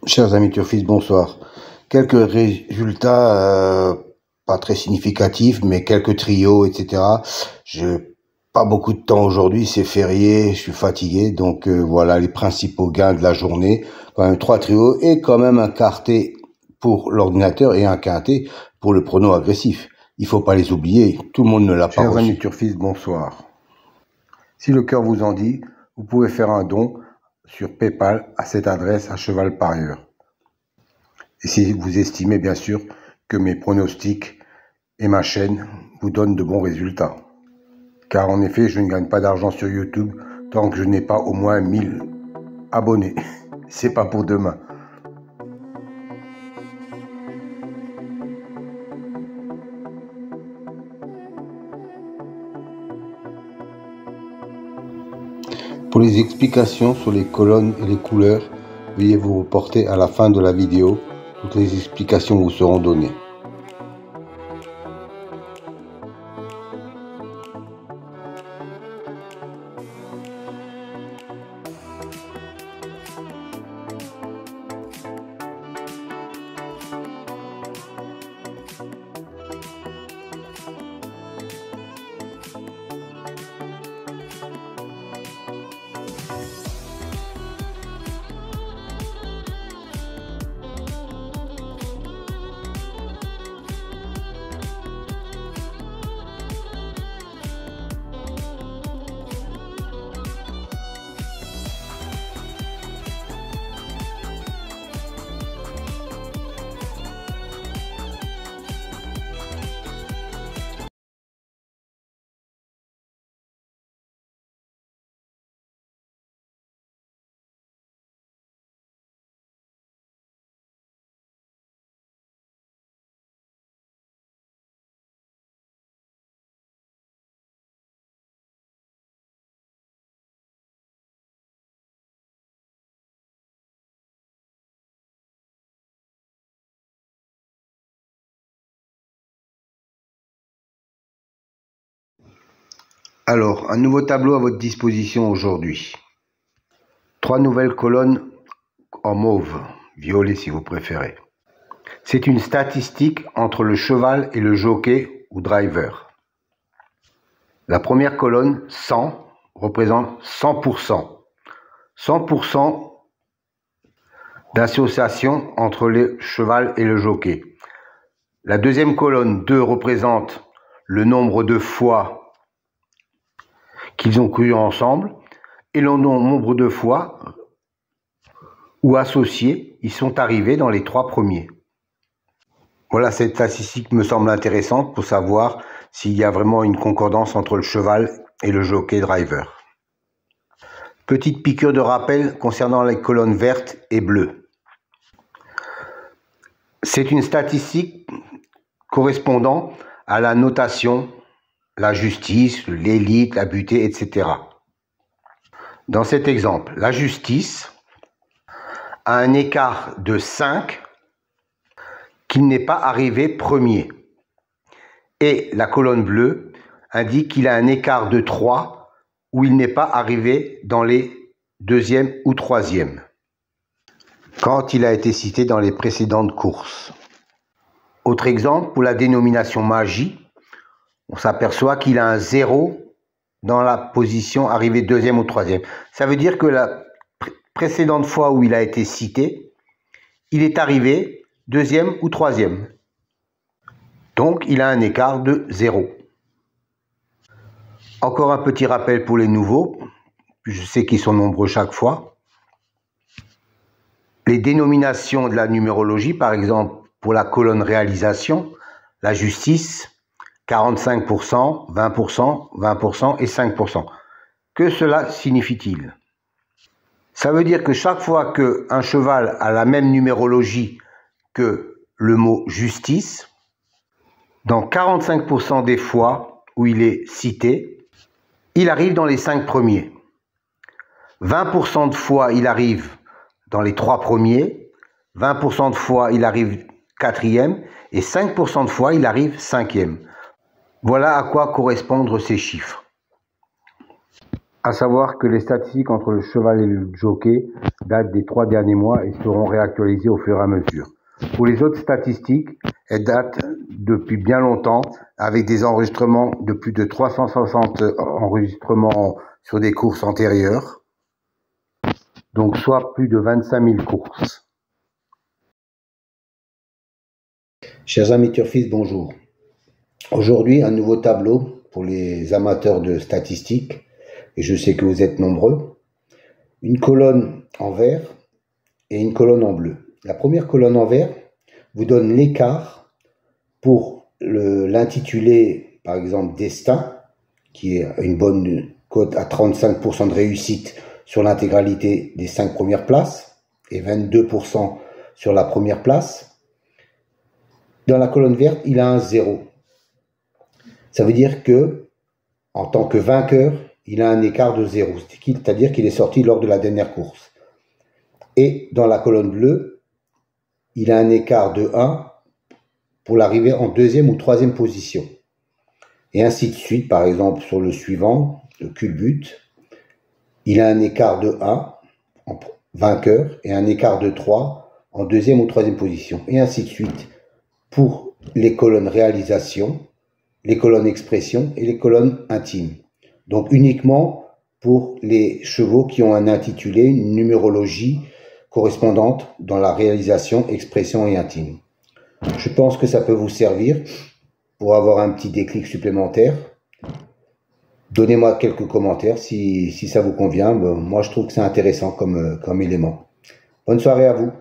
Chers amis turfistes, bonsoir. Quelques résultats pas très significatifs, mais quelques trios, etc. J'ai pas beaucoup de temps aujourd'hui, c'est férié, je suis fatigué, donc voilà les principaux gains de la journée. Quand même 3 trios et quand même un quarté pour l'ordinateur et un quinté pour le prono agressif. Il faut pas les oublier, tout le monde ne l'a pas reçu. Chers amis turfistes, bonsoir. Si le cœur vous en dit, vous pouvez faire un don sur PayPal à cette adresse à cheval parieur. Et si vous estimez bien sûr que mes pronostics et ma chaîne vous donnent de bons résultats. Car en effet, je ne gagne pas d'argent sur YouTube tant que je n'ai pas au moins 1000 abonnés. C'est pas pour demain. Pour les explications sur les colonnes et les couleurs, veuillez vous reporter à la fin de la vidéo. Toutes les explications vous seront données. Alors, un nouveau tableau à votre disposition aujourd'hui. 3 nouvelles colonnes en mauve, violet si vous préférez. C'est une statistique entre le cheval et le jockey ou driver. La première colonne, 100, représente 100%. 100% d'association entre le cheval et le jockey. La deuxième colonne, 2, représente le nombre de fois qu'ils ont couru ensemble et le nombre de fois ou associés ils sont arrivés dans les 3 premiers. Voilà, cette statistique me semble intéressante pour savoir s'il y a vraiment une concordance entre le cheval et le jockey driver. Petite piqûre de rappel concernant les colonnes vertes et bleues. C'est une statistique correspondant à la notation, la justice, l'élite, la butée, etc. Dans cet exemple, la justice a un écart de 5 qu'il n'est pas arrivé premier. Et la colonne bleue indique qu'il a un écart de 3 où il n'est pas arrivé dans les 2e ou 3e, quand il a été cité dans les précédentes courses. Autre exemple, pour la dénomination magie, on s'aperçoit qu'il a un 0 dans la position arrivée 2e ou 3e. Ça veut dire que la précédente fois où il a été cité, il est arrivé 2e ou 3e. Donc, il a un écart de 0. Encore un petit rappel pour les nouveaux. Je sais qu'ils sont nombreux chaque fois. Les dénominations de la numérologie, par exemple, pour la colonne réalisation, la justice, 45%, 20%, 20% et 5%. Que cela signifie-t-il? Ça veut dire que chaque fois qu'un cheval a la même numérologie que le mot justice, dans 45% des fois où il est cité, il arrive dans les 5 premiers. 20% de fois, il arrive dans les 3 premiers. 20% de fois, il arrive 4e. Et 5% de fois, il arrive 5e. Voilà à quoi correspondent ces chiffres. À savoir que les statistiques entre le cheval et le jockey datent des 3 derniers mois et seront réactualisées au fur et à mesure. Pour les autres statistiques, elles datent depuis bien longtemps, avec des enregistrements de plus de 360 enregistrements sur des courses antérieures, donc soit plus de 25 000 courses. Chers amis turfistes, bonjour. Aujourd'hui, un nouveau tableau pour les amateurs de statistiques, et je sais que vous êtes nombreux. Une colonne en vert et une colonne en bleu. La première colonne en vert vous donne l'écart pour l'intitulé, par exemple, Destin, qui est une bonne cote à 35% de réussite sur l'intégralité des 5 premières places et 22% sur la première place. Dans la colonne verte, il a un 0. Ça veut dire que, en tant que vainqueur, il a un écart de 0, c'est-à-dire qu'il est sorti lors de la dernière course. Et dans la colonne bleue, il a un écart de 1 pour l'arrivée en 2e ou 3e position. Et ainsi de suite, par exemple, sur le suivant, le culbute, il a un écart de 1 en vainqueur et un écart de 3 en 2e ou 3e position. Et ainsi de suite pour les colonnes réalisation, les colonnes expression et les colonnes intimes. Donc uniquement pour les chevaux qui ont un intitulé, une numérologie correspondante dans la réalisation, expression et intime. Je pense que ça peut vous servir pour avoir un petit déclic supplémentaire. Donnez-moi quelques commentaires si ça vous convient. Moi, je trouve que c'est intéressant comme élément. Bonne soirée à vous.